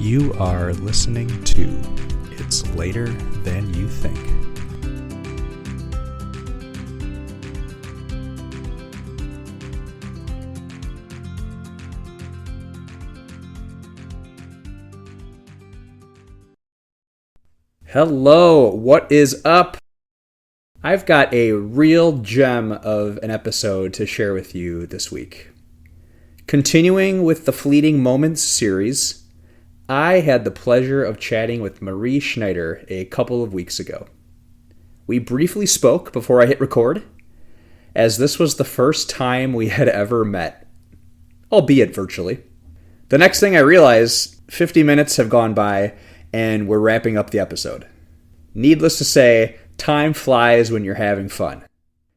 You are listening to It's Later Than You Think. Hello, what is up? I've got a real gem of an episode to share with you this week. Continuing with the Fleeting Moments series, I had the pleasure of chatting with Marie Schneider a couple of weeks ago. We briefly spoke before I hit record, as this was the first time we had ever met, albeit virtually. The next thing I realized, 50 minutes have gone by, and we're wrapping up the episode. Needless to say, time flies when you're having fun.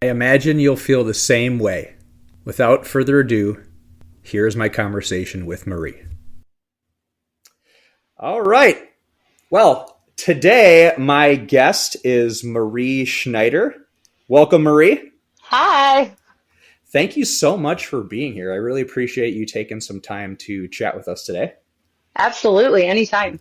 I imagine you'll feel the same way. Without further ado, here's my conversation with Marie. All right. Well, today my guest is Marie Schneider. Welcome, Marie. Hi. Thank you so much for being here. I really appreciate you taking some time to chat with us today. Absolutely. Anytime.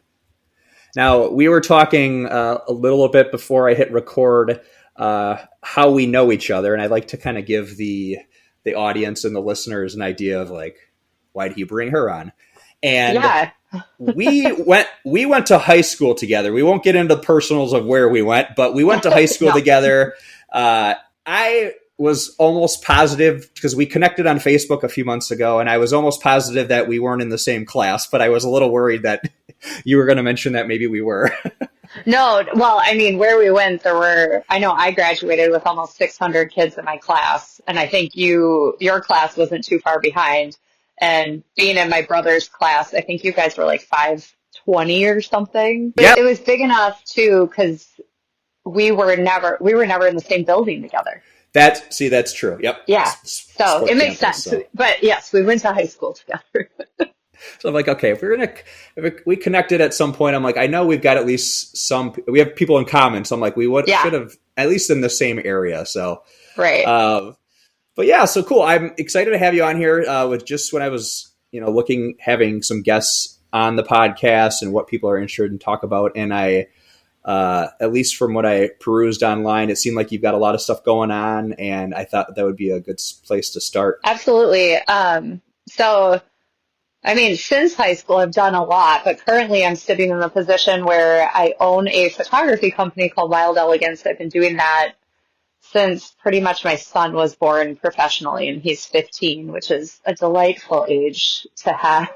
Now, we were talking a little bit before I hit record how we know each other, and I'd like to kind of give the audience and the listeners an idea of like, why did he bring her on? And yeah. we went to high school together. We won't get into the personals of where we went, but we went to high school together. I was almost positive because we connected on Facebook a few months ago, and I was almost positive that we weren't in the same class, but I was a little worried that you were going to mention that maybe we were. No, well, I mean, where we went, I know I graduated with almost 600 kids in my class, and I think your class wasn't too far behind. And being in my brother's class, I think you guys were like 520 or something. But It was big enough too, because we were never in the same building together. That's true. Yep. Yeah. So it makes sense. So. But yes, we went to high school together. So I'm like, okay, if we connected at some point, I'm like, I know we've got at least we have people in common. So I'm like, should have at least in the same area. So, right. But yeah, so cool. I'm excited to have you on here with just when I was, having some guests on the podcast and what people are interested in talk about. And I, at least from what I perused online, it seemed like you've got a lot of stuff going on, and I thought that would be a good place to start. Absolutely. So, I mean, since high school, I've done a lot, but currently I'm sitting in the position where I own a photography company called Wild Elegance. I've been doing that since pretty much my son was born professionally, and he's 15, which is a delightful age to have.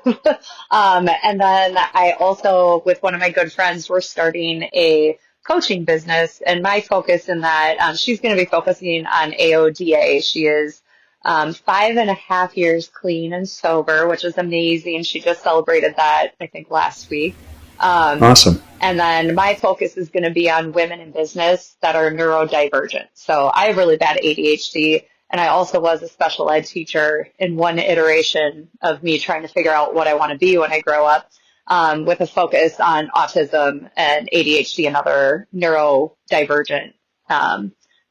And then I also, with one of my good friends, we're starting a coaching business, and my focus in that, she's going to be focusing on AODA. She is 5.5 years clean and sober, which is amazing. She just celebrated that, I think, last week. Awesome. And then my focus is going to be on women in business that are neurodivergent. So I have really bad ADHD, and I also was a special ed teacher in one iteration of me trying to figure out what I want to be when I grow up, with a focus on autism and ADHD and other neurodivergent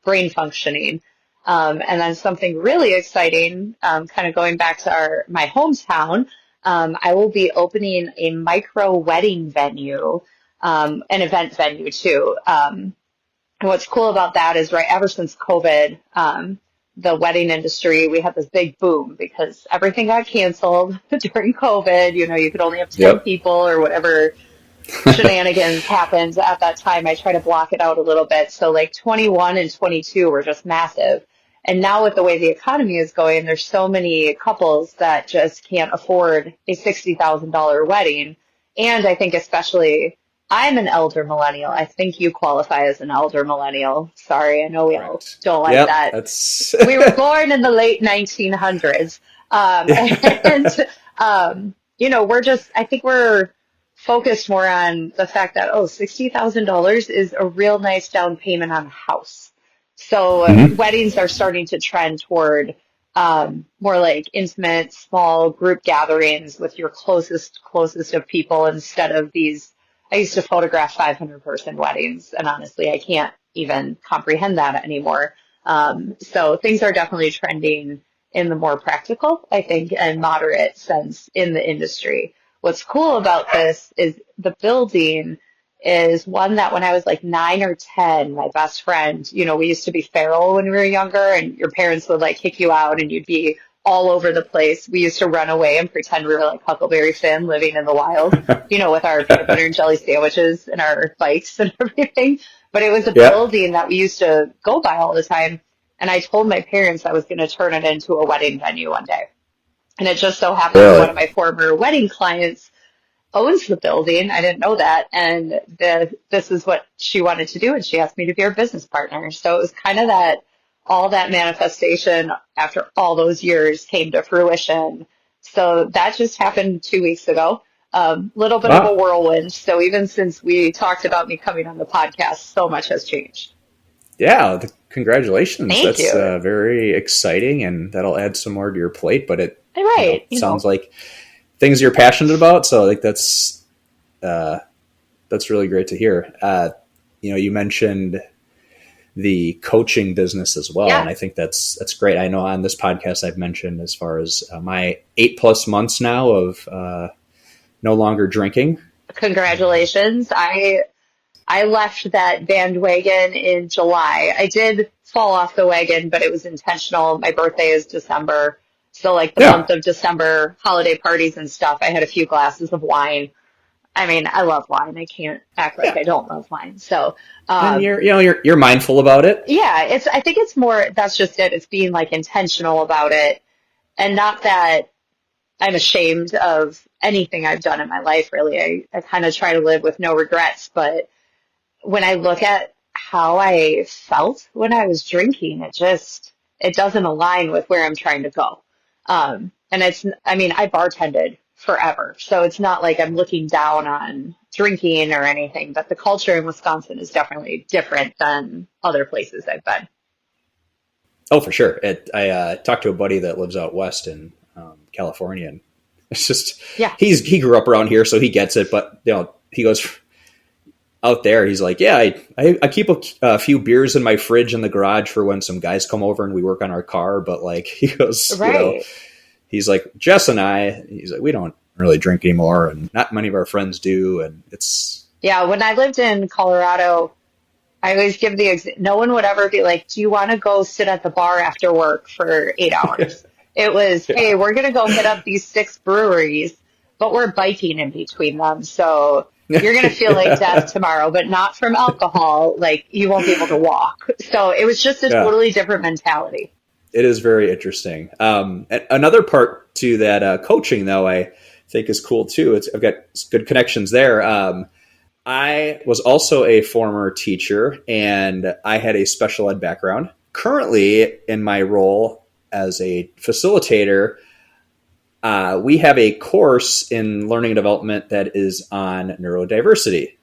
brain functioning. And then something really exciting, kind of going back to my hometown, I will be opening a micro wedding venue, an event venue too. And what's cool about that is ever since COVID, the wedding industry, we had this big boom because everything got canceled during COVID. You could only have 10 people or whatever shenanigans happened at that time. I try to block it out a little bit. So like 21 and 22 were just massive. And now with the way the economy is going, there's so many couples that just can't afford a $60,000 wedding. And I think especially, I'm an elder millennial. I think you qualify as an elder millennial. Sorry, I know we all don't like that. We were born in the late 1900s. I think we're focused more on the fact that, $60,000 is a real nice down payment on a house. So weddings are starting to trend toward more like intimate, small group gatherings with your closest of people instead of these. I used to photograph 500-person weddings, and honestly, I can't even comprehend that anymore. So things are definitely trending in the more practical, I think, and moderate sense in the industry, what's cool about this is the building is one that when I was like 9 or 10, my best friend, we used to be feral when we were younger, and your parents would like kick you out and you'd be all over the place. We used to run away and pretend we were like Huckleberry Finn living in the wild, with our peanut butter and jelly sandwiches and our bikes and everything. But it was a Yeah. building that we used to go by all the time. And I told my parents I was going to turn it into a wedding venue one day. And it just so happened that one Really? of my former wedding clients owns the building. I didn't know that. And this is what she wanted to do. And she asked me to be her business partner. So it was kind of all that manifestation after all those years came to fruition. So that just happened 2 weeks ago. Little bit of a Wow. whirlwind. So even since we talked about me coming on the podcast, so much has changed. Yeah. Congratulations. Thank That's you. very exciting, and that'll add some more to your plate. But it, Right. sounds like things you're passionate about. So like that's really great to hear. You mentioned the coaching business as well, Yeah. and I think that's great. I know on this podcast I've mentioned as far as my 8+ months now of no longer drinking. Congratulations. I left that bandwagon in July. I did fall off the wagon, but it was intentional. My birthday is December. So like the month Yeah, of December, holiday parties and stuff, I had a few glasses of wine. I mean, I love wine. I can't act like yeah, I don't love wine. So, and you're mindful about it. yeah, I think it's more, that's just it. It's being like intentional about it, and not that I'm ashamed of anything I've done in my life, really. I kind of try to live with no regrets, but when I look at how I felt when I was drinking, it doesn't align with where I'm trying to go. And I mean, I bartended forever, so it's not like I'm looking down on drinking or anything, but the culture in Wisconsin is definitely different than other places I've been. Oh, for sure. I talked to a buddy that lives out west in California, and it's just Yeah. he grew up around here, so he gets it. But he goes out there. He's like, yeah, I keep a few beers in my fridge in the garage for when some guys come over and we work on our car. But like he goes, Right. he's like, Jess and he's like, we don't really drink anymore, and not many of our friends do, and it's Yeah. When I lived in Colorado, I always give no one would ever be like, do you want to go sit at the bar after work for 8 hours? It was, hey, yeah, we're going to go hit up these 6 breweries, but we're biking in between them. So you're going to feel like yeah, death tomorrow, but not from alcohol. Like you won't be able to walk. So it was just a yeah. totally different mentality. It is very interesting. Another part to that coaching, though, I think is cool too. I've got good connections there. I was also a former teacher, and I had a special ed background. Currently, in my role as a facilitator, we have a course in learning and development that is on neurodiversity.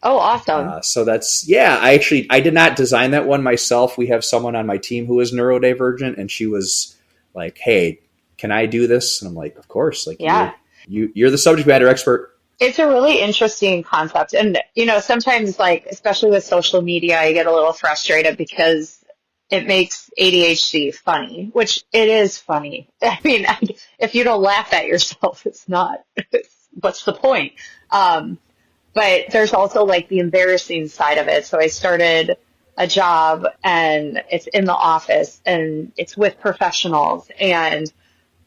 Oh, awesome. So that's, yeah, I did not design that one myself. We have someone on my team who is neurodivergent, and she was like, hey, can I do this? And I'm like, of course, like Yeah. you're the subject matter expert. It's a really interesting concept. And, sometimes, like, especially with social media, I get a little frustrated because it makes ADHD funny, which it is funny. I mean, if you don't laugh at yourself, what's the point? But there's also like the embarrassing side of it. So I started a job and it's in the office and it's with professionals, and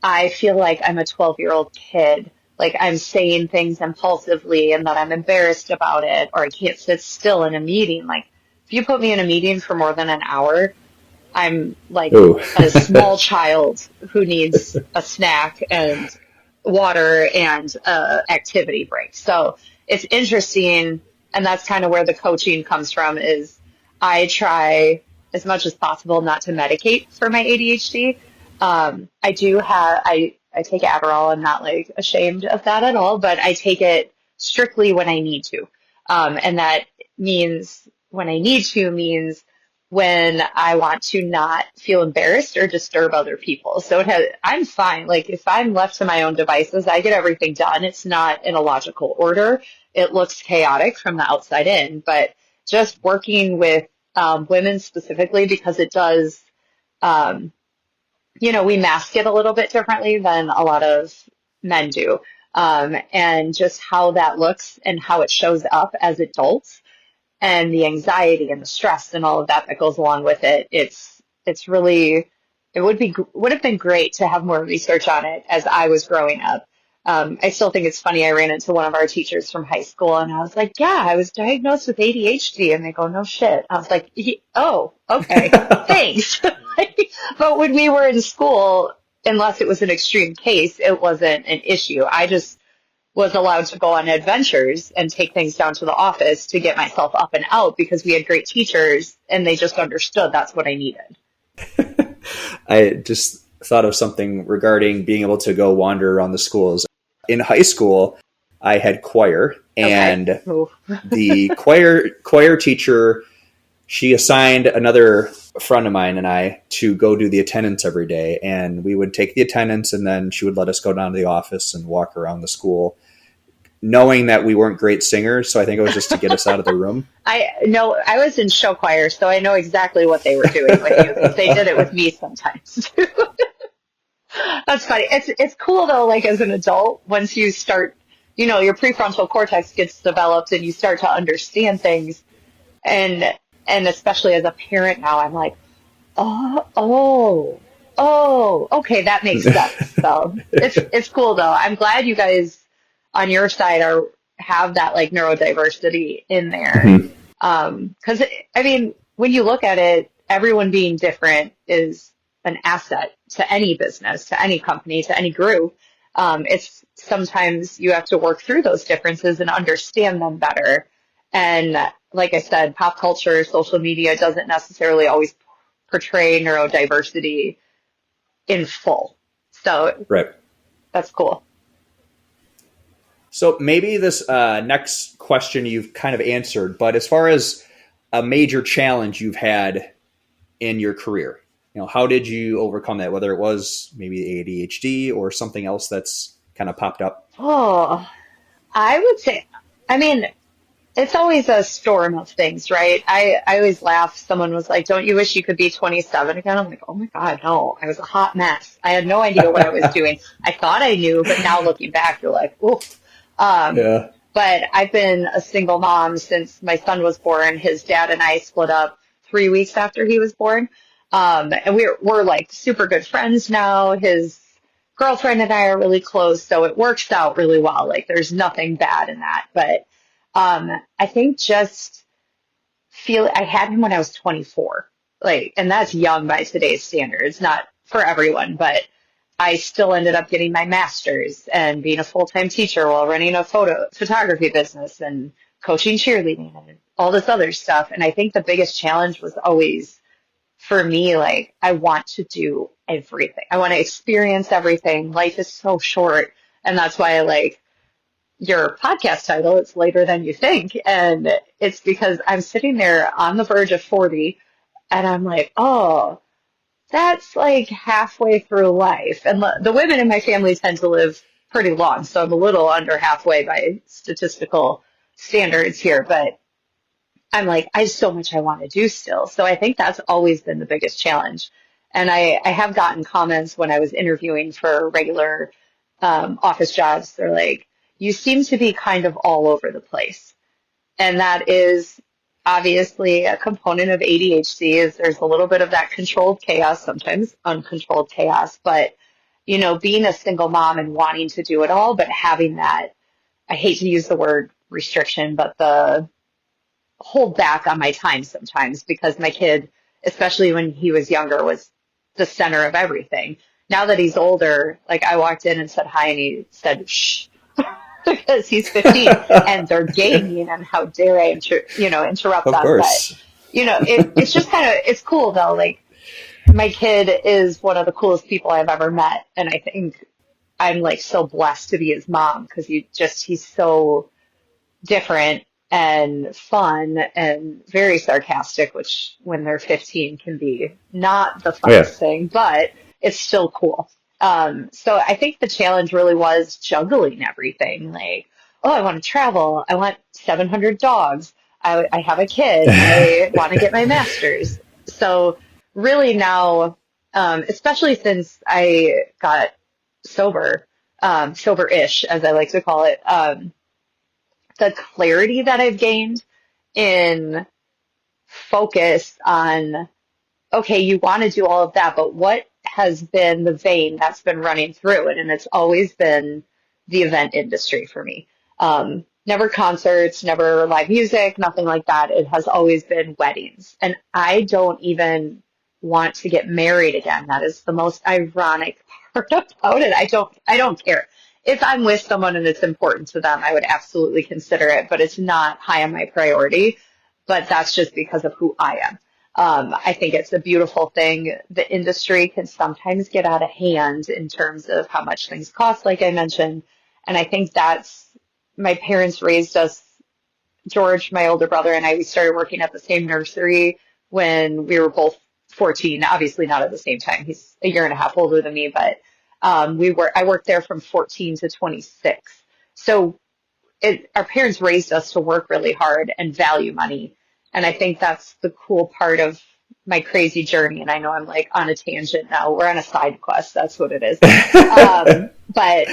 I feel like I'm a 12-year-old kid. Like I'm saying things impulsively and that I'm embarrassed about it, or I can't sit still in a meeting. Like if you put me in a meeting for more than an hour, I'm like Oh, a small child who needs a snack and water and activity break. So it's interesting, and that's kind of where the coaching comes from. Is I try as much as possible not to medicate for my ADHD. I take Adderall. I'm not like ashamed of that at all, but I take it strictly when I need to. And that means when I need to means when I want to not feel embarrassed or disturb other people. So I'm fine. Like if I'm left to my own devices, I get everything done. It's not in a logical order. It looks chaotic from the outside in, but just working with women specifically, because it does, we mask it a little bit differently than a lot of men do. and just how that looks and how it shows up as adults and the anxiety and the stress and all of that that goes along with it. It's really, it would have been great to have more research on it as I was growing up. I still think it's funny. I ran into one of our teachers from high school and I was like, yeah, I was diagnosed with ADHD. And they go, no shit. I was like, oh, okay, thanks. But when we were in school, unless it was an extreme case, it wasn't an issue. I just was allowed to go on adventures and take things down to the office to get myself up and out because we had great teachers and they just understood that's what I needed. I just thought of something regarding being able to go wander around the schools. In high school, I had choir, and the choir teacher, she assigned another friend of mine and I to go do the attendance every day, and we would take the attendance, and then she would let us go down to the office and walk around the school, knowing that we weren't great singers. So I think it was just to get us out of the room. I was in show choir, so I know exactly what they were doing with you because they did it with me sometimes too. That's funny. It's cool though, like as an adult, once you start, your prefrontal cortex gets developed and you start to understand things. And especially as a parent now, I'm like, okay, that makes sense. So it's cool though. I'm glad you guys on your side have that like neurodiversity in there. Mm-hmm. 'Cause I mean, when you look at it, everyone being different is an asset to any business, to any company, to any group. It's sometimes you have to work through those differences and understand them better. And like I said, pop culture, social media doesn't necessarily always portray neurodiversity in full. So right. That's cool. So maybe this next question you've kind of answered, but as far as a major challenge you've had in your career, how did you overcome that? Whether it was maybe ADHD or something else that's kind of popped up? Oh, I would say, I mean, it's always a storm of things, right? I always laugh. Someone was like, don't you wish you could be 27 again? I'm like, oh my God, no. I was a hot mess. I had no idea what I was doing. I thought I knew, but now looking back, you're like, oof. Yeah. But I've been a single mom since my son was born. His dad and I split up 3 weeks after he was born. And we're like super good friends now. His girlfriend and I are really close, so it works out really well. Like there's nothing bad in that. But I think just I had him when I was 24. Like, and that's young by today's standards, not for everyone, but I still ended up getting my master's and being a full-time teacher while running a photography business and coaching cheerleading and all this other stuff. And I think the biggest challenge was always for me, like, I want to do everything. I want to experience everything. Life is so short. And that's why I like your podcast title, It's Later Than You Think. And it's because I'm sitting there on the verge of 40 and I'm like, oh, that's like halfway through life. And the women in my family tend to live pretty long. So I'm a little under halfway by statistical standards here. But I'm like, I have so much I want to do still. So I think that's always been the biggest challenge. And I have gotten comments when I was interviewing for regular office jobs. They're like, you seem to be kind of all over the place. And that is obviously a component of ADHD is there's a little bit of that controlled chaos, sometimes uncontrolled chaos. But, being a single mom and wanting to do it all, but having that, I hate to use the word restriction, but the hold back on my time sometimes because my kid, especially when he was younger, was the center of everything. Now that he's older, like I walked in and said hi and he said, shh, because he's 15 and they're gaming and how dare I, interrupt Of them. course. But, it's just it's cool though. Like my kid is one of the coolest people I've ever met. And I think I'm like so blessed to be his mom because he's so different and fun and very sarcastic, which when they're 15 can be not the funnest thing, but it's still cool. So I think the challenge really was juggling everything. Like, oh, I want to travel. I want 700 dogs. I have a kid. I want to get my master's. So really now, especially since I got sober, sober-ish, as I like to call it, the clarity that I've gained in focus on, okay, you want to do all of that, but what has been the vein that's been running through it? And it's always been the event industry for me. Never concerts, never live music, nothing like that. It has always been weddings. And I don't even want to get married again. That is the most ironic part about it. I don't care. If I'm with someone and it's important to them, I would absolutely consider it, but it's not high on my priority. But that's just because of who I am. I think it's a beautiful thing. The industry can sometimes get out of hand in terms of how much things cost, like I mentioned. And I think that's, my parents raised us, George, my older brother, and I, we started working at the same nursery when we were both 14, obviously not at the same time. He's a year and a half older than me, but I worked there from 14 to 26. So our parents raised us to work really hard and value money. And I think that's the cool part of my crazy journey. And I know I'm like on a tangent now. We're on a side quest. That's what it is. But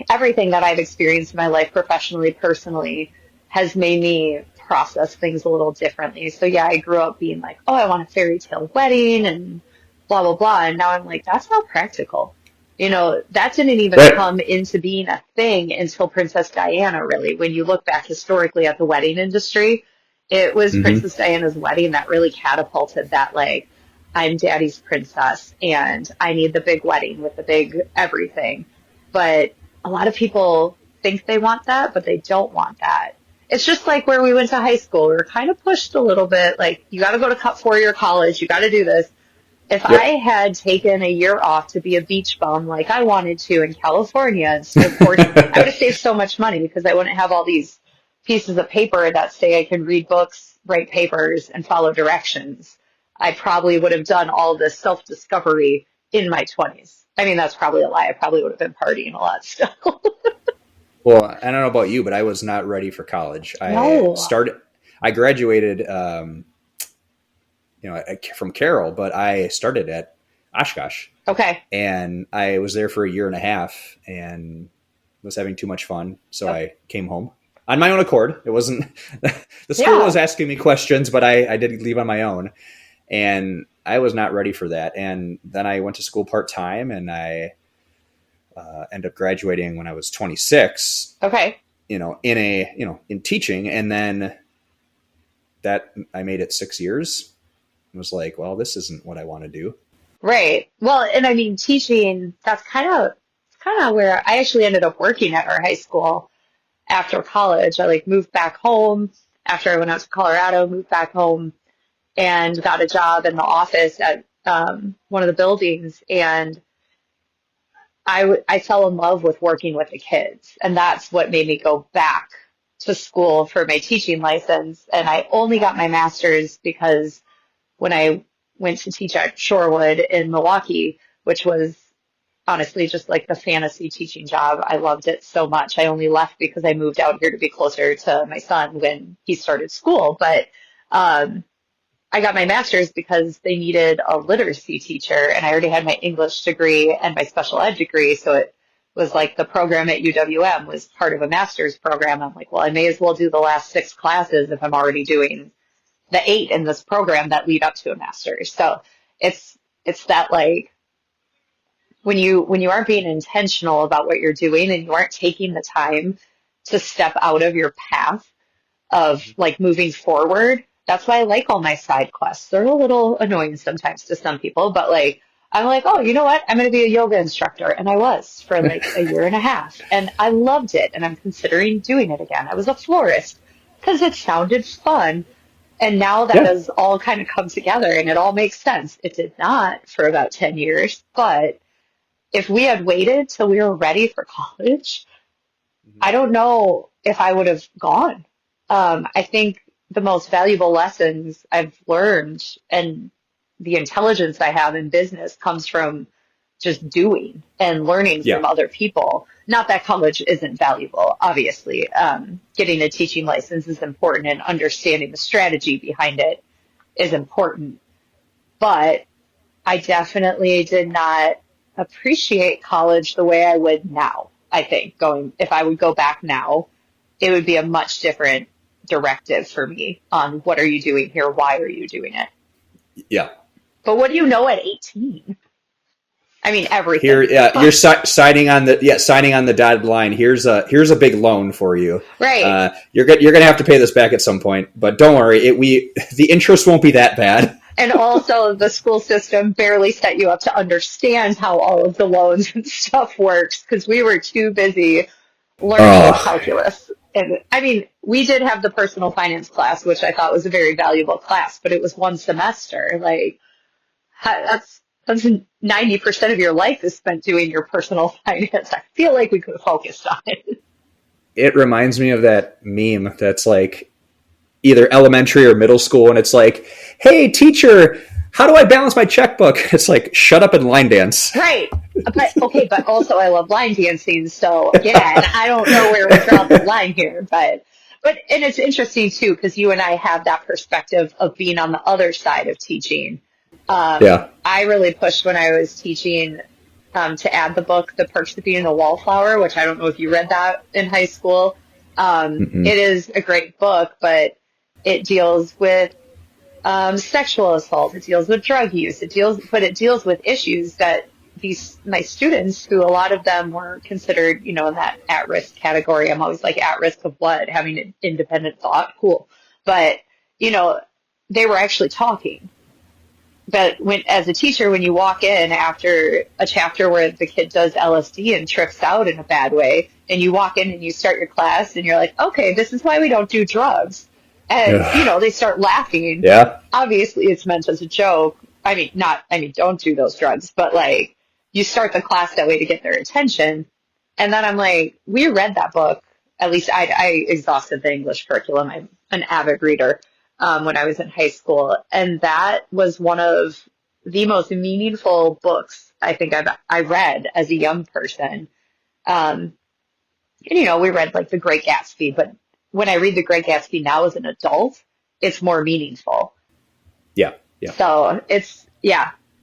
everything that I've experienced in my life, professionally, personally, has made me process things a little differently. So yeah, I grew up being like, oh, I want a fairy tale wedding and blah, blah, blah. And now I'm like, that's not practical. That didn't even Right. come into being a thing until Princess Diana, really. When you look back historically at the wedding industry, it was Hmm. Princess Diana's wedding that really catapulted that, like, I'm daddy's princess and I need the big wedding with the big everything. But a lot of people think they want that, but they don't want that. It's just like where we went to high school. We were kind of pushed a little bit, like, you got to go to 4-year college, you got to do this. If I Yep. had taken a year off to be a beach bum like I wanted to in California instead of course, I would have saved so much money because I wouldn't have all these pieces of paper that say I can read books, write papers, and follow directions. I probably would have done all this self-discovery in my 20s. I mean, that's probably a lie. I probably would have been partying a lot still. Well, I don't know about you, but I was not ready for college. No. I graduated, from Carroll, but I started at Oshkosh, Okay. and I was there for a year and a half and was having too much fun. So Yep. I came home on my own accord. It wasn't, the school Yeah. was asking me questions, but I did leave on my own, and I was not ready for that. And then I went to school part time, and I ended up graduating when I was 26, Okay. in teaching. And then that I made it 6 years. I was like, well, this isn't what I want to do. Right. Well, and I mean, teaching, that's kind of where I actually ended up working at our high school after college. I like moved back home after I went out to Colorado, moved back home and got a job in the office at one of the buildings. And I fell in love with working with the kids. And that's what made me go back to school for my teaching license. And I only got my master's because when I went to teach at Shorewood in Milwaukee, which was honestly just like the fantasy teaching job. I loved it so much. I only left because I moved out here to be closer to my son when he started school. But um, I got my master's because they needed a literacy teacher, and I already had my English degree and my special ed degree. So it was like the program at UWM was part of a master's program. I'm like, well, I may as well do the last 6 classes if I'm already doing the 8 in this program that lead up to a master's. So it's that, like, when you aren't being intentional about what you're doing and you aren't taking the time to step out of your path of like moving forward. That's why I like all my side quests. They're a little annoying sometimes to some people, but like I'm like, oh, you know what? I'm going to be a yoga instructor. And I was for like a year and a half. And I loved it. And I'm considering doing it again. I was a florist because it sounded fun. And now that Yeah. has all kind of come together and it all makes sense. It did not for about 10 years, but if we had waited till we were ready for college, I don't know if I would have gone. I think the most valuable lessons I've learned and the intelligence I have in business comes from just doing and learning Yeah. from other people. Not that college isn't valuable, obviously. Getting a teaching license is important and understanding the strategy behind it is important. But I definitely did not appreciate college the way I would now. I think if I would go back now, it would be a much different directive for me on what are you doing here? Why are you doing it? Yeah. But what do you know at 18? I mean, Here, everything. yeah, you're signing on the dotted line. Here's a big loan for you. Right. You're gonna have to pay this back at some point, but don't worry, the interest won't be that bad. And also the school system barely set you up to understand how all of the loans and stuff works because we were too busy learning calculus. And I mean, we did have the personal finance class, which I thought was a very valuable class, but it was one semester. Like that's 90% of your life is spent doing your personal finance. I feel like we could have focused on it. It reminds me of that meme that's like either elementary or middle school, and it's like, hey, teacher, how do I balance my checkbook? It's like, shut up and line dance. Right. But also I love line dancing, so again, I don't know where we draw the line here, but and it's interesting too, because you and I have that perspective of being on the other side of teaching. Yeah. I really pushed when I was teaching to add the book, The Perks of Being a Wallflower, which I don't know if you read that in high school. It is a great book, but it deals with sexual assault. It deals with drug use. It deals with issues that my students, who a lot of them were considered, in that at-risk category. I'm always like, at risk of what? Having an independent thought? Cool. But, they were actually talking. But as a teacher, when you walk in after a chapter where the kid does LSD and trips out in a bad way, and you walk in and you start your class and you're like, okay, this is why we don't do drugs. And, they start laughing. Yeah. Obviously, it's meant as a joke. Don't do those drugs, but like, you start the class that way to get their attention. And then I'm like, we read that book. At least I exhausted the English curriculum. I'm an avid reader when I was in high school. And that was one of the most meaningful books I think I read as a young person. And, we read like The Great Gatsby, but when I read The Great Gatsby now as an adult, it's more meaningful. Yeah. Yeah. So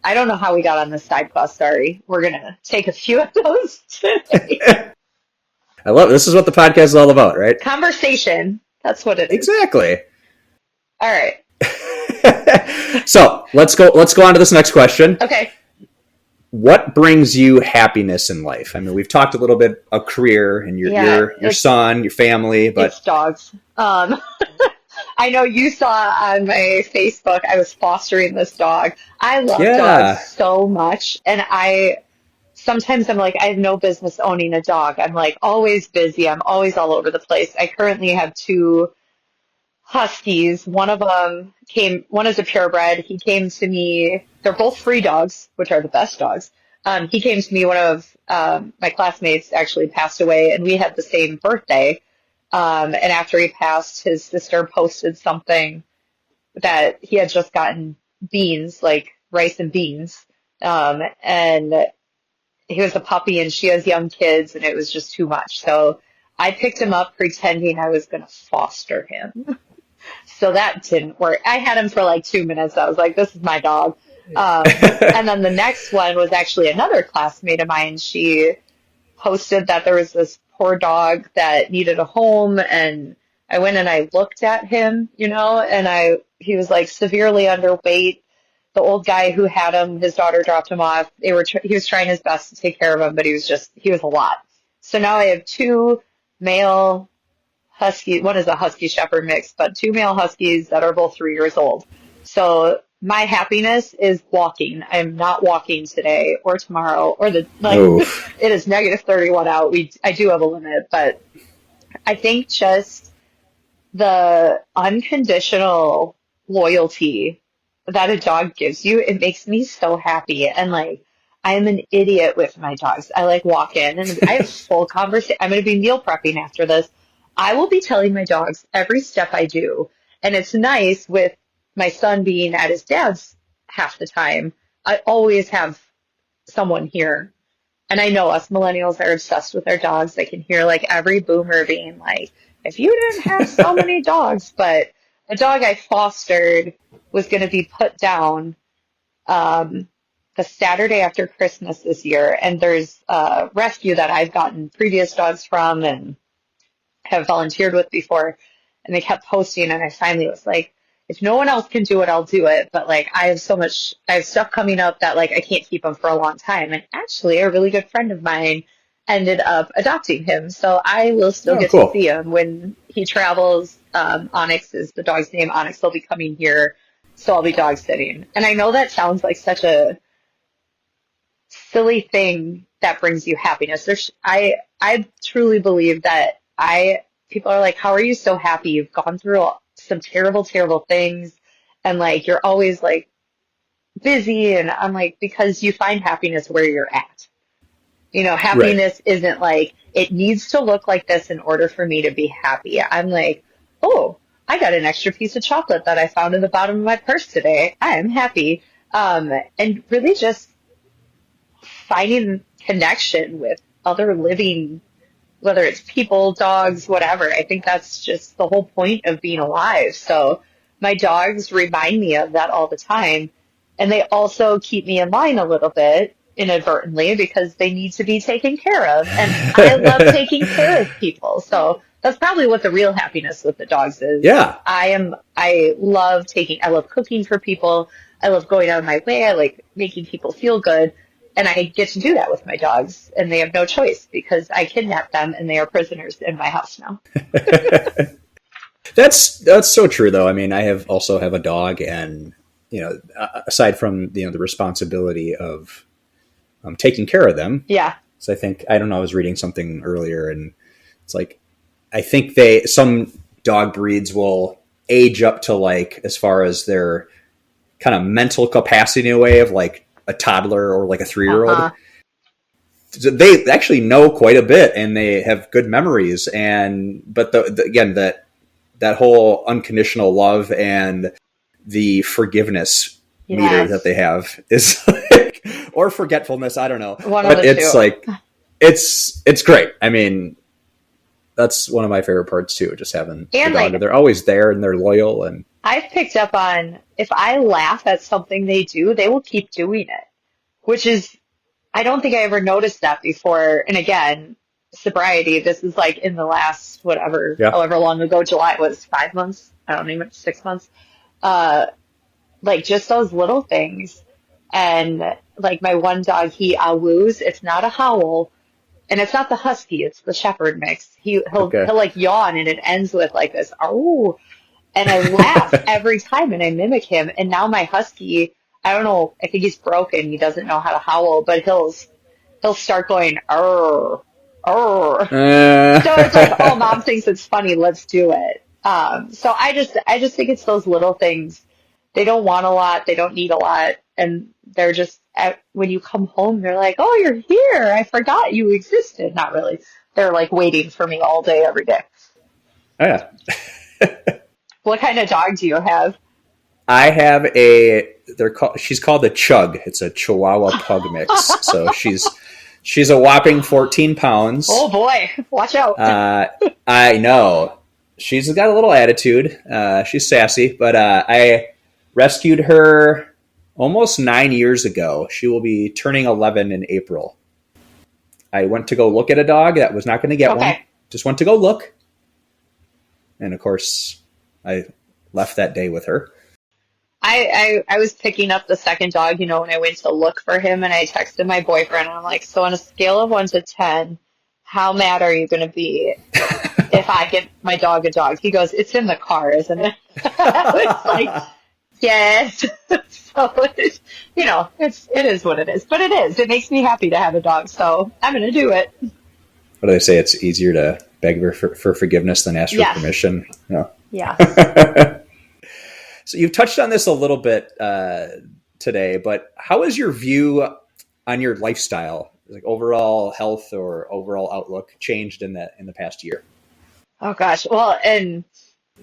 I don't know how we got on this side quest. Sorry. We're going to take a few of those today. I love it. This is what the podcast is all about, right? Conversation. That's what it is. Exactly. All right. So let's go on to this next question. Okay. What brings you happiness in life? I mean, we've talked a little bit of career and your son, your family, but it's dogs. I know you saw on my Facebook, I was fostering this dog. I love dogs so much. And sometimes I'm like, I have no business owning a dog. I'm like always busy. I'm always all over the place. I currently have 2 huskies. One is a purebred. He came to me, they're both free dogs, which are the best dogs. He came to me, one of my classmates actually passed away, and we had the same birthday. And after he passed, his sister posted something that he had just gotten beans, like rice and beans. And he was a puppy and she has young kids, and it was just too much. So I picked him up pretending I was going to foster him. So that didn't work. I had him for like 2 minutes. I was like, this is my dog. And then the next one was actually another classmate of mine. She posted that there was this poor dog that needed a home, and I went and I looked at him, and he was like severely underweight. The old guy who had him, his daughter dropped him off. He was trying his best to take care of him, but he was a lot. So now I have 2 male husky. One is a husky shepherd mix, but 2 male huskies that are both 3 years old. So my happiness is walking. I am not walking today or tomorrow it is negative 31 out. I do have a limit, but I think just the unconditional loyalty that a dog gives you, it makes me so happy. And like, I'm an idiot with my dogs. I like walk in and I have full conversation. I'm going to be meal prepping after this. I will be telling my dogs every step I do. And it's nice with my son being at his dad's half the time. I always have someone here. And I know us millennials are obsessed with our dogs. I can hear like every boomer being like, if you didn't have so many dogs. But the dog I fostered was going to be put down the Saturday after Christmas this year, and there's a rescue that I've gotten previous dogs from and have volunteered with before, and they kept posting, and I finally was like, if no one else can do it, I'll do it. But like, I have stuff coming up that like I can't keep them for a long time. And actually, a really good friend of mine ended up adopting him, so I will still get to cool. see him when he travels. Onyx is the dog's name. Onyx will be coming here, so I'll be dog sitting. And I know that sounds like such a silly thing that brings you happiness. I truly believe that people are like, how are you so happy? You've gone through some terrible, terrible things, and like you're always like busy. And I'm like, because you find happiness where you're at. You know, Right. happiness isn't like it needs to look like this in order for me to be happy. I'm like, oh, I got an extra piece of chocolate that I found in the bottom of my purse today. I am happy. And really just finding connection with other living, whether it's people, dogs, whatever. I think that's just the whole point of being alive. So my dogs remind me of that all the time. And they also keep me in line a little bit inadvertently because they need to be taken care of. And I love taking care of people. So that's probably what the real happiness with the dogs is. Yeah. I love cooking for people. I love going out of my way. I like making people feel good. And I get to do that with my dogs, and they have no choice because I kidnapped them and they are prisoners in my house now. That's so true, though. I mean, I also have a dog, and aside from the responsibility of taking care of them, Yeah. so I don't know. I was reading something earlier, and it's like I think some dog breeds will age up to like as far as their kind of mental capacity in a way of like a toddler or like a 3-year-old. Uh-huh. They actually know quite a bit and they have good memories. But again, that whole unconditional love and the forgiveness meter that Yes. they have is like, or forgetfulness. I don't know, One of but the it's two. like, it's great. I mean, that's one of my favorite parts too. Just having the And dog. like, They're always there and they're loyal and I've picked up on if I laugh at something they do, they will keep doing it, which is, I don't think I ever noticed that before. And again, sobriety, this is like in the last, whatever, yeah. however long ago, July was 5 months. I don't even, 6 months. Uh, like just those little things. And like my one dog, he woos. It's not a howl, and it's not the husky. It's the shepherd mix. Okay. He'll like yawn, and it ends with like this oh, and I laugh every time, and I mimic him. And now my husky, I don't know. I think he's broken. He doesn't know how to howl, but he'll start going arr, arr. So it's like, oh, mom thinks it's funny. Let's do it. So I just think it's those little things. They don't want a lot. They don't need a lot. And they're just, when you come home, they're like, oh, you're here. I forgot you existed. Not really. They're like waiting for me all day, every day. Oh, yeah. What kind of dog do you have? I have she's called a Chug. It's a Chihuahua Pug mix. So she's a whopping 14 pounds. Oh boy, watch out. I know. She's got a little attitude. She's sassy, but I rescued her almost 9 years ago. She will be turning 11 in April. I went to go look at a dog that was not going to get one. Just went to go look. And of course, I left that day with her. I was picking up the second dog, when I went to look for him, and I texted my boyfriend, and I'm like, so on a scale of 1 to 10, how mad are you going to be if I get my dog a dog? He goes, it's in the car, isn't it? I was like, yes. So, it is what it is. But it is. It makes me happy to have a dog, so I'm going to do it. What do they say? It's easier to beg for forgiveness than ask for Yes. permission. No. Yes. So you've touched on this a little bit today, but how is your view on your lifestyle, like overall health or overall outlook, changed in the past year? Oh gosh. Well, and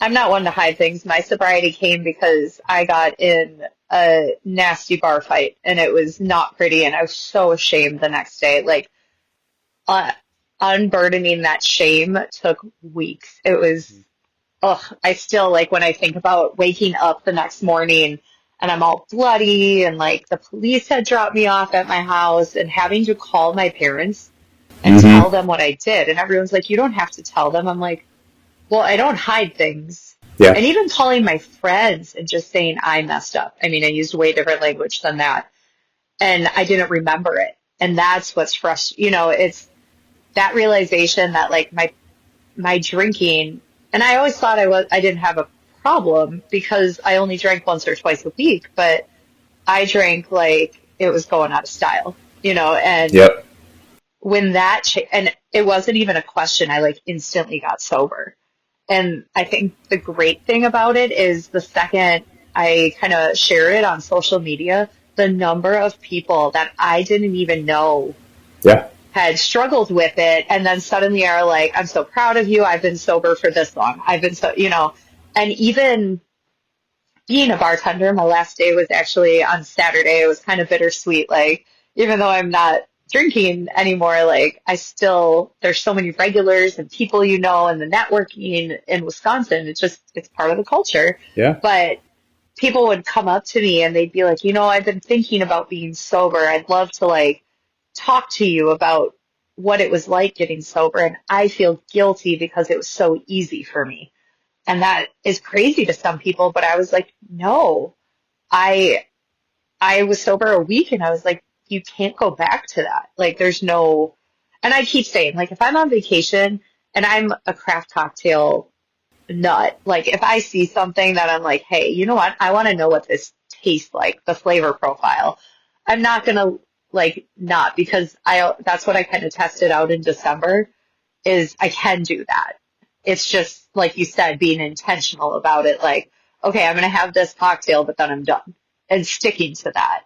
I'm not one to hide things. My sobriety came because I got in a nasty bar fight, and it was not pretty, and I was so ashamed the next day. Like, unburdening that shame took weeks. It was, I still, like, when I think about waking up the next morning and I'm all bloody and like the police had dropped me off at my house and having to call my parents and tell Mm-hmm. them what I did. And everyone's like, you don't have to tell them. I'm like, well, I don't hide things. Yeah. And even calling my friends and just saying I messed up. I mean, I used way different language than that. And I didn't remember it. And that's what's frustrating. It's that realization that like my drinking, and I always thought I didn't have a problem because I only drank once or twice a week, but I drank like it was going out of style, and Yep. when and it wasn't even a question, I like instantly got sober. And I think the great thing about it is the second I kind of share it on social media, the number of people that I didn't even know Yeah. had struggled with it and then suddenly are like, I'm so proud of you. I've been sober for this long. I've been and even being a bartender, my last day was actually on Saturday. It was kind of bittersweet. Like, even though I'm not drinking anymore, like, there's so many regulars and people, and the networking in Wisconsin. It's part of the culture. Yeah. But people would come up to me and they'd be like, I've been thinking about being sober. I'd love to like talk to you about what it was like getting sober. And I feel guilty because it was so easy for me. And that is crazy to some people, but I was like, no, I I was sober a week and I was like, you can't go back to that. Like there's no, and I keep saying, like if I'm on vacation and I'm a craft cocktail nut, like if I see something that I'm like, hey, you know what? I want to know what this tastes like, the flavor profile. I'm not gonna like not because that's what I kind of tested out in December is I can do that. It's just like you said, being intentional about it. Like, okay, I'm going to have this cocktail, but then I'm done and sticking to that.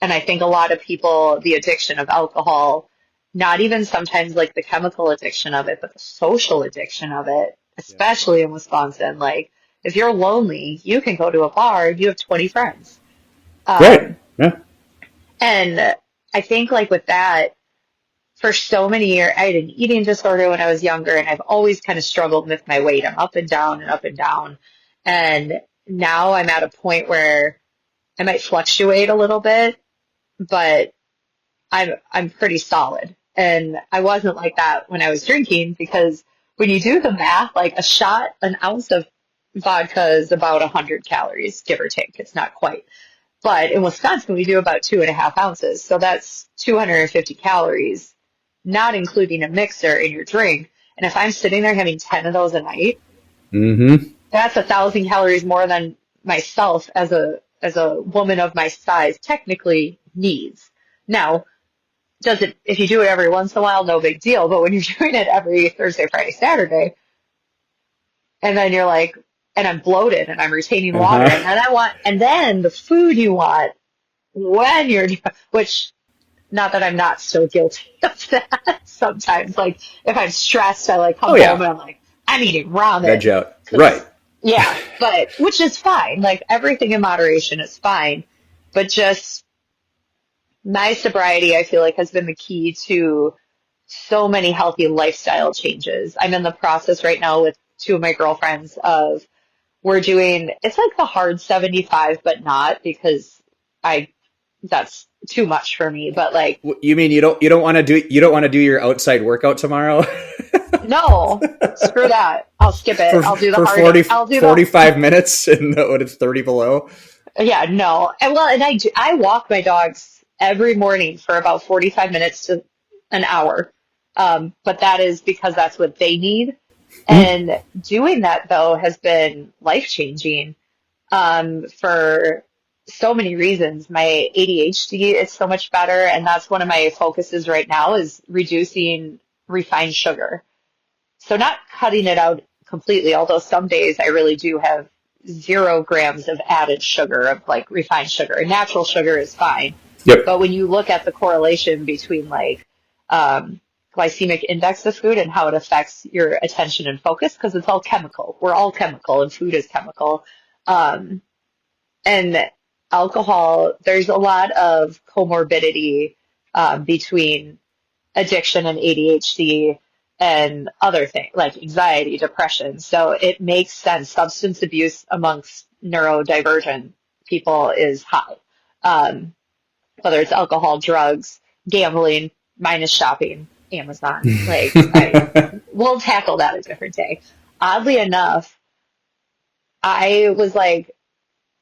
And I think a lot of people, the addiction of alcohol, not even sometimes like the chemical addiction of it, but the social addiction of it, Yeah. especially in Wisconsin. Like, if you're lonely, you can go to a bar and you have 20 friends. Right. Um, Yeah. and I think like with that, for so many years, I had an eating disorder when I was younger, and I've always kind of struggled with my weight. I'm up and down and up and down. And now I'm at a point where I might fluctuate a little bit, but I'm pretty solid. And I wasn't like that when I was drinking because when you do the math, like an ounce of vodka is about 100 calories, give or take. It's not quite. But in Wisconsin, we do about 2.5 ounces. So that's 250 calories, not including a mixer in your drink. And if I'm sitting there having 10 of those a night, Mm-hmm. that's 1,000 calories more than myself as a woman of my size technically needs. Now, if you do it every once in a while, no big deal. But when you're doing it every Thursday, Friday, Saturday, and then you're like, and I'm bloated and I'm retaining water, Uh-huh. and then the food you want when you're, which not that I'm not still guilty of that sometimes. Like if I'm stressed, I like come Oh home yeah. and I'm like, I'm eating Veg ramen out. Right. because yeah, but which is fine. Like everything in moderation is fine, but just my sobriety, I feel like has been the key to so many healthy lifestyle changes. I'm in the process right now with two of my girlfriends of it's like the hard 75, but not because I that's too much for me. But like, You mean you don't want to do your outside workout tomorrow no, screw that. I'll skip it. for I'll do the for hard. 40 I'll do the 45 minutes and when it's 30 below? yeah, no. And I walk my dogs every morning for about 45 minutes to an hour. But that is because that's what they need. Mhm. And doing that though has been life changing. For so many reasons. My ADHD is so much better, and that's one of my focuses right now is reducing refined sugar. So not cutting it out completely, although some days I really do have 0 grams of added sugar of like refined sugar. And natural sugar is fine. Yep. But when you look at the correlation between like glycemic index of food and how it affects your attention and focus, because it's all chemical. We're all chemical and food is chemical. Um, and alcohol, there's a lot of comorbidity between addiction and ADHD and other things like anxiety, depression. So it makes sense. Substance abuse amongst neurodivergent people is high. Whether it's alcohol, drugs, gambling, mine is shopping, Amazon. We'll tackle that a different day. Oddly enough, I was like,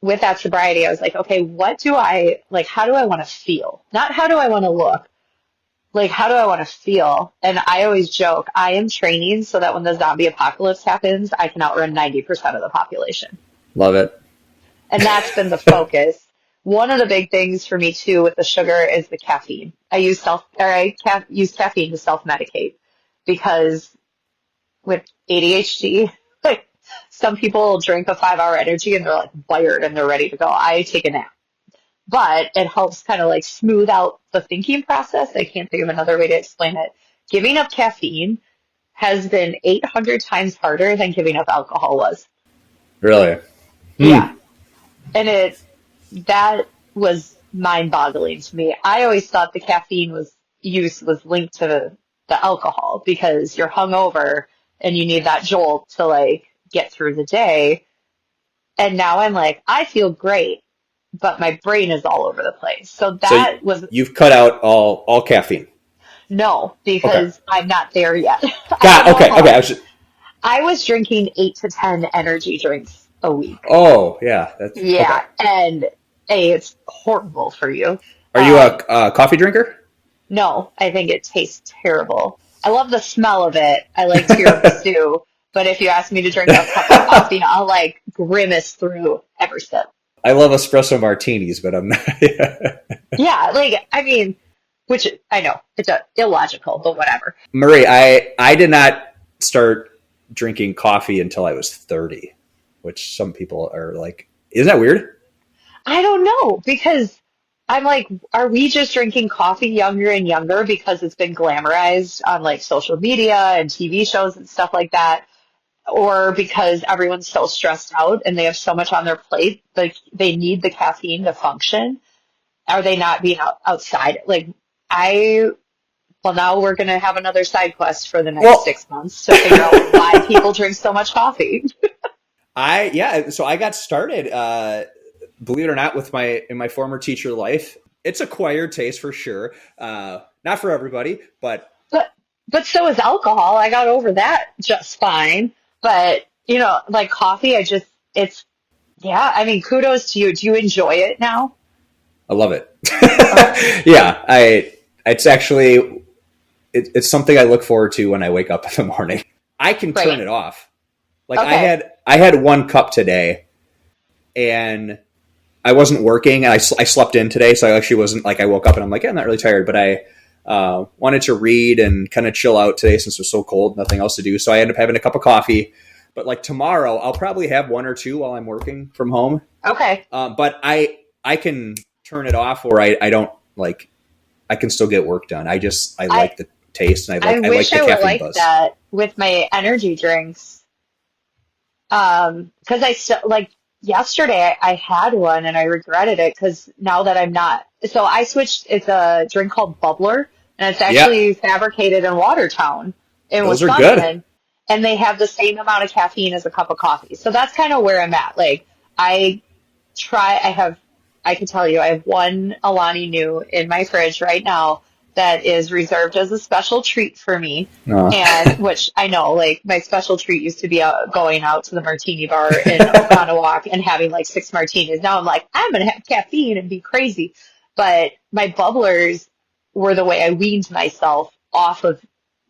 with that sobriety, I was like, okay, how do I want to feel? Not how do I want to look, like, how do I want to feel? And I always joke, I am training so that when the zombie apocalypse happens, I can outrun 90% of the population. Love it. And that's been the focus. One of the big things for me too with the sugar is the caffeine. I use caffeine to self-medicate because with ADHD, like some people drink a 5 hour energy and they're like wired and they're ready to go. I take a nap, but it helps kind of like smooth out the thinking process. I can't think of another way to explain it. Giving up caffeine has been 800 times harder than giving up alcohol was. Really? Yeah. And that was mind-boggling to me. I always thought the caffeine use was linked to the alcohol because you're hungover and you need that jolt to like get through the day. And now I'm like, I feel great, but my brain is all over the place. So you've cut out all caffeine. No, Okay. because I'm not there yet. Okay. I was drinking 8 to 10 energy drinks a week. Oh, yeah. That's Yeah, okay. and it's horrible for you. Are you a coffee drinker? No, I think it tastes terrible. I love the smell of it. I like tiramisu, but if you ask me to drink a cup of coffee, I'll like grimace through every sip. I love espresso martinis, but I'm not. Yeah, like I mean, which I know it's illogical, but whatever. Marie, I did not start drinking coffee until I was 30, which some people are like, isn't that weird? I don't know because I'm like, are we just drinking coffee younger and younger because it's been glamorized on like social media and TV shows and stuff like that? Or because everyone's so stressed out and they have so much on their plate, like they need the caffeine to function? Are they not being outside? Well, now we're going to have another side quest for the next 6 months to figure out why people drink so much coffee. So I got started, believe it or not, in my former teacher life. It's acquired taste for sure. Not for everybody, but But so is alcohol. I got over that just fine. But, like coffee, I mean, kudos to you. Do you enjoy it now? I love it. Oh, Yeah, it's something I look forward to when I wake up in the morning. I can turn great. it off. Like Okay. I had 1 cup today, and I wasn't working, and I slept in today, so I actually wasn't like I woke up and I'm like, yeah, I'm not really tired, but I wanted to read and kind of chill out today since it was so cold, nothing else to do. So I ended up having a cup of coffee. But like tomorrow, I'll probably have 1 or 2 while I'm working from home. Okay. But I can turn it off, or I don't like. I can still get work done. I like the taste, and I I like wish the I would caffeine like buzz. that with my energy drinks. Because I still like yesterday I had one and I regretted it because now that I'm not, so I switched. It's a drink called Bubbler, and it's Yeah, actually fabricated in Watertown in those are good. Wisconsin, and they have the same amount of caffeine as a cup of coffee. So that's kind of where I'm at. Like I I have, I can tell you, I have one Alani Nu in my fridge right now that is reserved as a special treat for me. Uh, And which I know, like my special treat used to be going out to the martini bar in Oconomowoc and having like 6 martinis. Now I'm like, I'm going to have caffeine and be crazy. But my bubblers were the way I weaned myself off of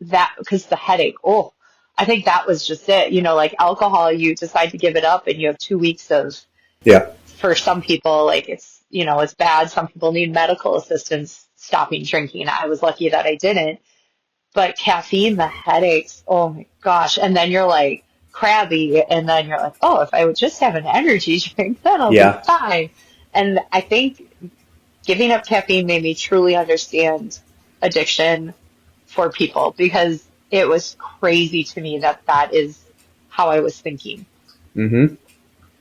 that because the headache. Oh, I think that was just it. Like alcohol, you decide to give it up and you have 2 weeks of, yeah, for some people, like it's bad. Some people need medical assistance stopping drinking. I was lucky that I didn't. But caffeine, the headaches, oh my gosh. And then you're like crabby, and then you're like, oh, if I would just have an energy drink, then I'll be yeah. fine. And I think giving up caffeine made me truly understand addiction for people because it was crazy to me that that is how I was thinking. Mm-hmm.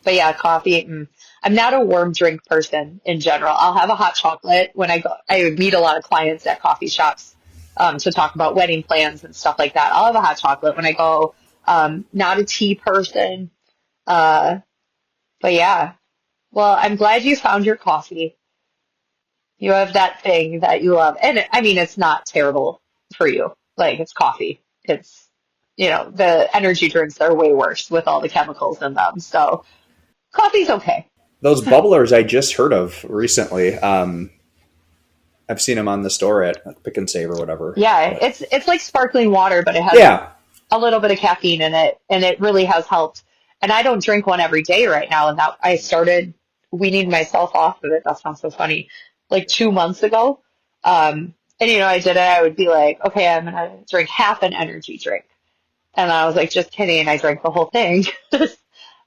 But yeah, coffee. I'm not a warm drink person in general. I'll have a hot chocolate when I go. I meet a lot of clients at coffee shops to talk about wedding plans and stuff like that. I'll have a hot chocolate when I go. Not a tea person. Uh, but yeah, Well, I'm glad you found your coffee. You have that thing that you love. And I mean, it's not terrible for you. Like, it's coffee. It's, the energy drinks are way worse with all the chemicals in them. So coffee's okay. Those bubblers I just heard of recently. I've seen them on the store at Pick and Save or whatever. Yeah, But it's like sparkling water, but it has yeah, a little bit of caffeine in it, and it really has helped. And I don't drink one every day right now, and that I started weaning myself off of it. That sounds so funny. Like 2 months ago. And I did it. I would be like, okay, I'm gonna drink half an energy drink. And I was like, just kidding. I drank the whole thing.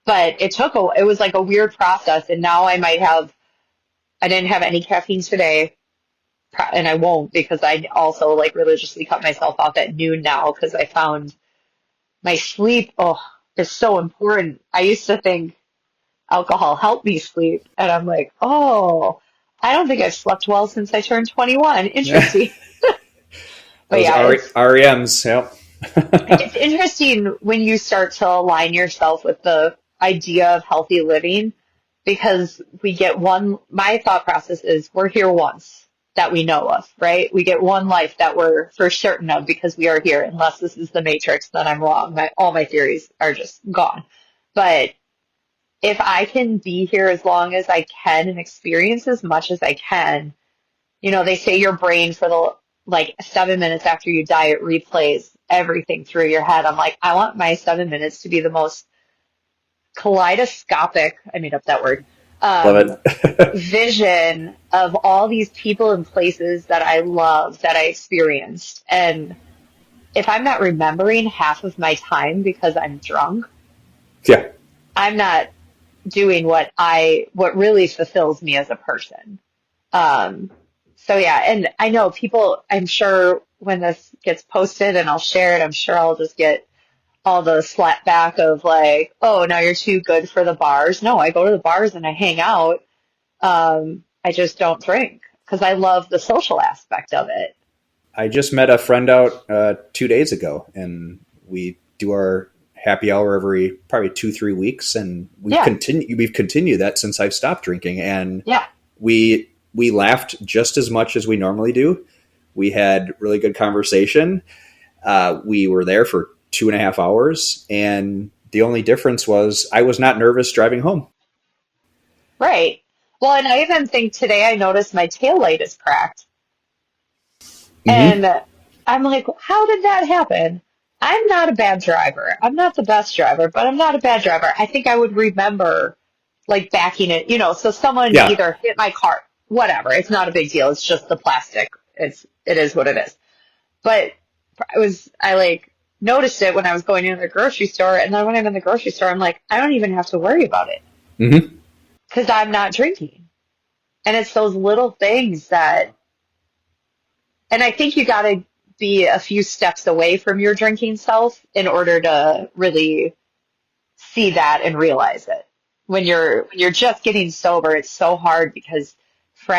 But it was like a weird process. And now I didn't have any caffeine today, and I won't because I also like religiously cut myself off at noon now because I found my sleep, is so important. I used to think alcohol helped me sleep, and I'm like, I don't think I've slept well since I turned 21. Interesting. But those yeah, REMs. Yep. it's interesting when you start to align yourself with the idea of healthy living because my thought process is we're here once that we know of, right? We get one life that we're for certain of because we are here. Unless this is the Matrix, then I'm wrong. All my theories are just gone. But if I can be here as long as I can and experience as much as I can, they say your brain for the like 7 minutes after you die, it replays everything through your head. I'm like, I want my 7 minutes to be the most kaleidoscopic, I made up that word, Love it. vision of all these people and places that I love, that I experienced. And if I'm not remembering half of my time because I'm drunk, Yeah. I'm not doing what really fulfills me as a person. So yeah, and I know people, I'm sure when this gets posted and I'll share it, I'm sure I'll just get all the slap back of like, oh, now you're too good for the bars. No, I go to the bars and I hang out. I just don't drink because I love the social aspect of it. I just met a friend out 2 days ago, and we do our happy hour every probably 2-3 weeks, and Yeah, we've continued that since I've stopped drinking, and yeah, we laughed just as much as we normally do. We had really good conversation. We were there for 2.5 hours, and the only difference was I was not nervous driving home. right. Well, and I even think today I noticed my tail light is cracked. Mm-hmm. And I'm like, how did that happen? I'm not a bad driver. I'm not the best driver, but I'm not a bad driver. I think I would remember like backing it, so someone Yeah. either hit my car, whatever. It's not a big deal. It's just the plastic. It is what it is. But I like noticed it when I was going into the grocery store. And then when I'm in the grocery store, I'm like, I don't even have to worry about it Mm-hmm. because I'm not drinking. And it's those little things and I think you got to be a few steps away from your drinking self in order to really see that and realize it. When you're just getting sober, it's so hard because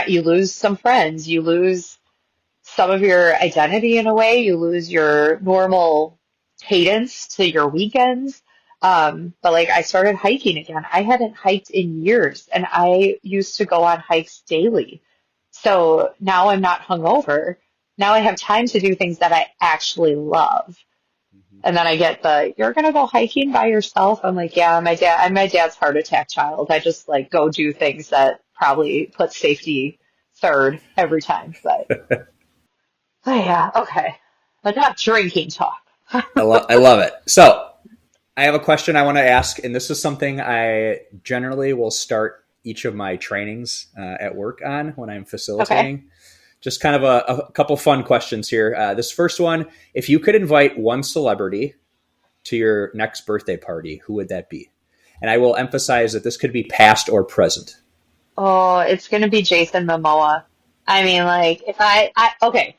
you lose some friends, you lose some of your identity in a way, you lose your normal cadence to your weekends. But like I started hiking again. I hadn't hiked in years, and I used to go on hikes daily. So now I'm not hungover. Now I have time to do things that I actually love. And then I get you're gonna go hiking by yourself? I'm like, yeah, I'm my dad's heart attack child. I just like go do things that probably put safety third every time. But yeah, okay. But not drinking talk. I love it. So I have a question I want to ask, and this is something I generally will start each of my trainings at work on when I'm Okay. facilitating. Just kind of a couple fun questions here. This first one, if you could invite one celebrity to your next birthday party, who would that be? And I will emphasize that this could be past or present. Oh, it's gonna be Jason Momoa. I mean, like, if okay,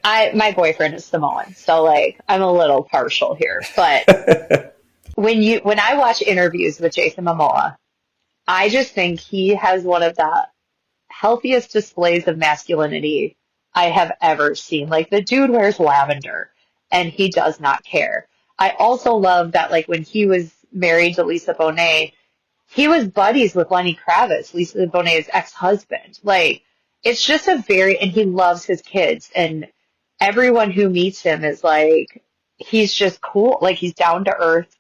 my boyfriend is Samoan, so like, I'm a little partial here. But when I watch interviews with Jason Momoa, I just think he has one of the healthiest displays of masculinity I have ever seen. Like, the dude wears lavender and he does not care. I also love that, like, when he was married to Lisa Bonet, he was buddies with Lenny Kravitz, Lisa Bonet's ex-husband. Like, it's just a very, and he loves his kids, and everyone who meets him is like, he's just cool. Like, he's down to earth.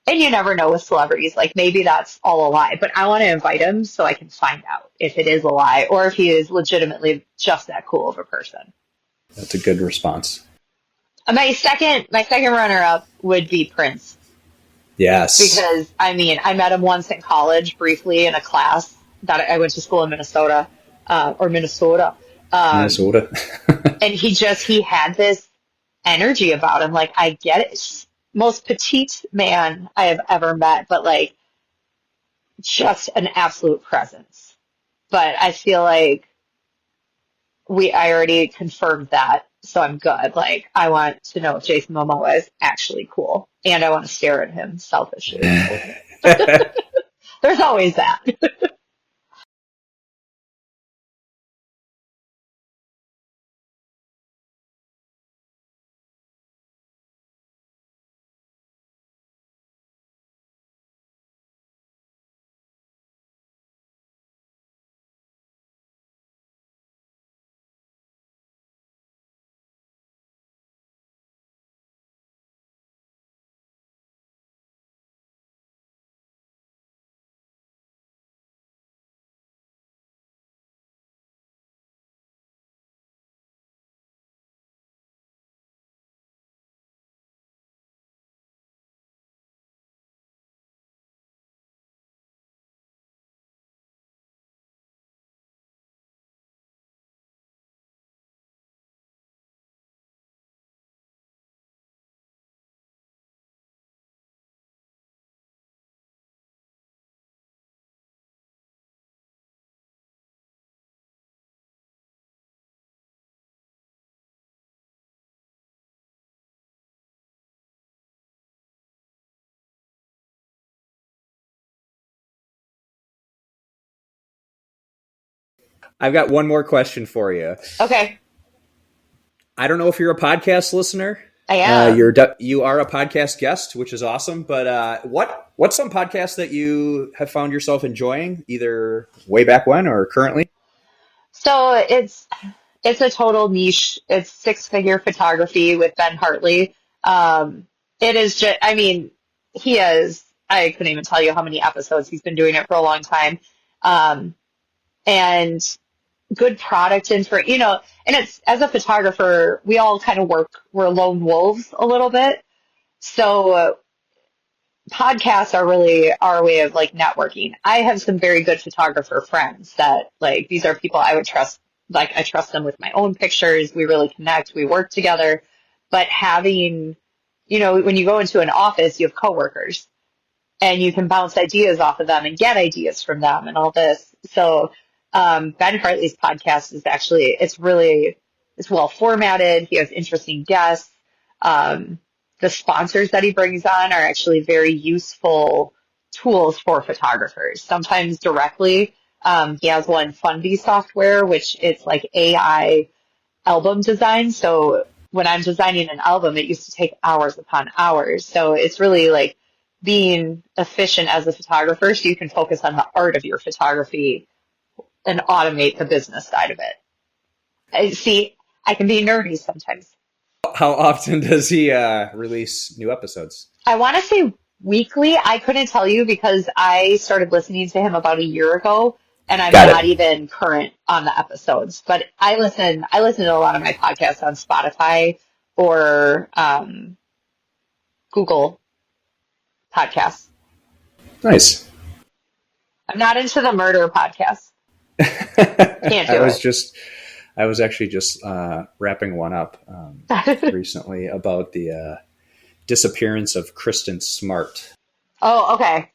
And you never know with celebrities. Like, maybe that's all a lie, but I want to invite him so I can find out if it is a lie or if he is legitimately just that cool of a person. That's a good response. My second runner-up would be Prince. Yes. Because, I mean, I met him once in college briefly in a class that I went to school in Minnesota. Minnesota. And he had this energy about him. Like, I get it. Most petite man I have ever met, but like, just an absolute presence. But I feel like I already confirmed that, so I'm good. Like, I want to know if Jason Momoa is actually cool, and I want to stare at him selfishly. There's always that. I've got one more question for you. Okay. I don't know if you're a podcast listener. I am. You are a podcast guest, which is awesome. But what's some podcasts that you have found yourself enjoying, either way back when or currently? So it's a total niche. It's Six Figure Photography with Ben Hartley. It is just, I mean, I couldn't even tell you how many episodes he's been doing it for a long time. And good product and it's, as a photographer, we all kind of we're lone wolves a little bit. So podcasts are really our way of like networking. I have some very good photographer friends that like, these are people I would trust. Like, I trust them with my own pictures. We really connect. We work together. But having, when you go into an office, you have coworkers and you can bounce ideas off of them and get ideas from them and all this. So, Ben Hartley's podcast is actually, it's well formatted. He has interesting guests. The sponsors that he brings on are actually very useful tools for photographers, sometimes directly. He has one Fundy software, which it's like AI album design. So when I'm designing an album, it used to take hours upon hours. So it's really like being efficient as a photographer so you can focus on the art of your photography and automate the business side of it. See, I can be nerdy sometimes. How often does he release new episodes? I want to say weekly. I couldn't tell you because I started listening to him about a year ago, and I'm not even current on the episodes. But I listen to a lot of my podcasts on Spotify or Google Podcasts. Nice. I'm not into the murder podcasts. Can't do it. I was actually just wrapping one up recently about the disappearance of Kristen Smart. Oh, okay.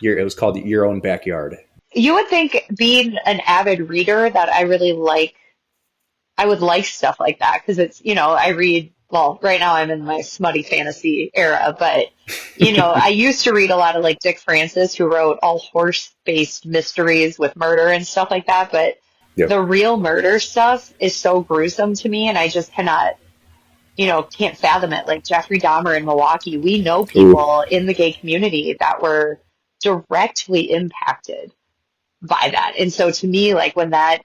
It was called Your Own Backyard. You would think, being an avid reader, that I would like stuff like that because it's, I read, well, right now I'm in my smutty fantasy era, but, I used to read a lot of like Dick Francis, who wrote all horse-based mysteries with murder and stuff like that, but the real murder stuff is so gruesome to me, and I just cannot, can't fathom it. Like Jeffrey Dahmer in Milwaukee, we know people in the gay community that were directly impacted by that. And so to me, like when that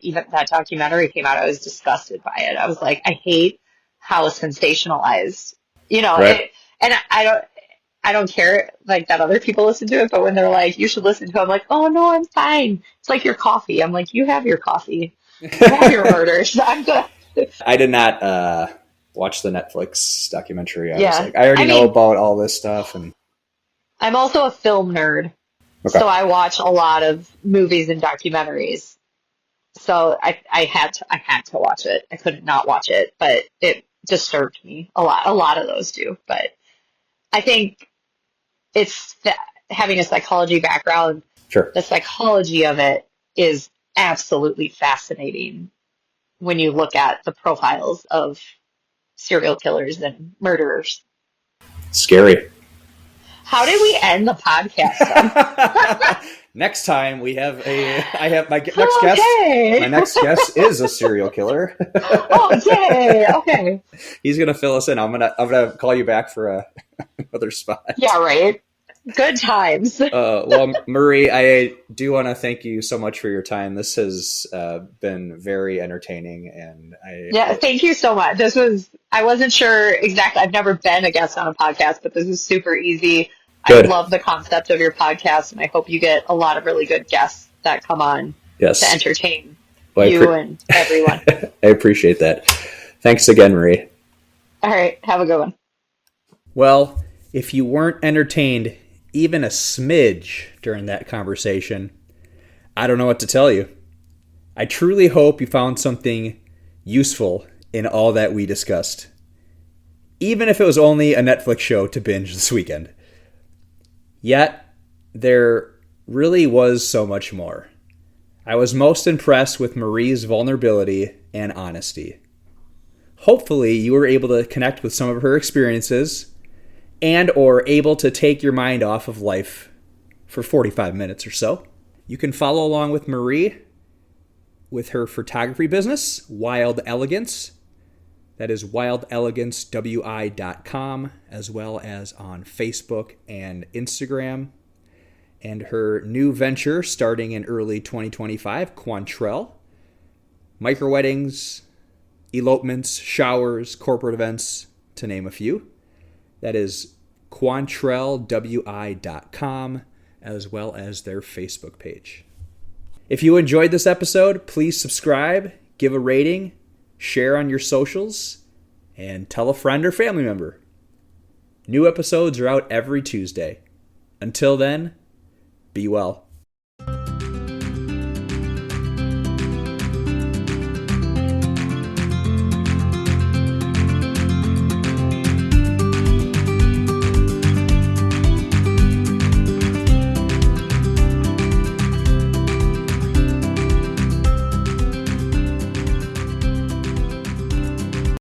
documentary came out, I was disgusted by it. I was like, I hate how sensationalized, Right. and I don't care like that other people listen to it, but when they're like, you should listen to it, I'm like, oh no, I'm fine. It's like your coffee. I'm like, you have your coffee. You have your murders. I'm good. I did not watch the Netflix documentary. I was Yeah. like, I already I know mean, about all this stuff. And I'm also a film nerd, okay. so I watch a lot of movies and documentaries. So I had to watch it. I couldn't not watch it, but it disturbed me a lot. A lot of those do, but I think it's having a psychology background. Sure. The psychology of it is absolutely fascinating when you look at the profiles of serial killers and murderers. Scary. How did we end the podcast, son? Next time I have my next guest. Okay. My next guest is a serial killer. Oh, yay. Okay. He's gonna fill us in. I'm gonna call you back for another spot. Yeah, right. Good times. Well, Marie, I do want to thank you so much for your time. This has been very entertaining, and Yeah, thank you so much. I wasn't sure exactly. I've never been a guest on a podcast, but this is super easy. I Good. love the concept of your podcast, and I hope you get a lot of really good guests that come on Yes. to entertain Well, you and everyone. I appreciate that. Thanks again, Marie. All right, have a good one. Well, if you weren't entertained even a smidge during that conversation, I don't know what to tell you. I truly hope you found something useful in all that we discussed, even if it was only a Netflix show to binge this weekend. Yet, there really was so much more. I was most impressed with Marie's vulnerability and honesty. Hopefully, you were able to connect with some of her experiences and or able to take your mind off of life for 45 minutes or so. You can follow along with Marie with her photography business, Wild Elegance. That is wildelegancewi.com, as well as on Facebook and Instagram. And her new venture starting in early 2025, Quantrell. Micro weddings, elopements, showers, corporate events, to name a few. That is quantrellwi.com, as well as their Facebook page. If you enjoyed this episode, please subscribe, give a rating, share on your socials, and tell a friend or family member. New episodes are out every Tuesday. Until then, be well.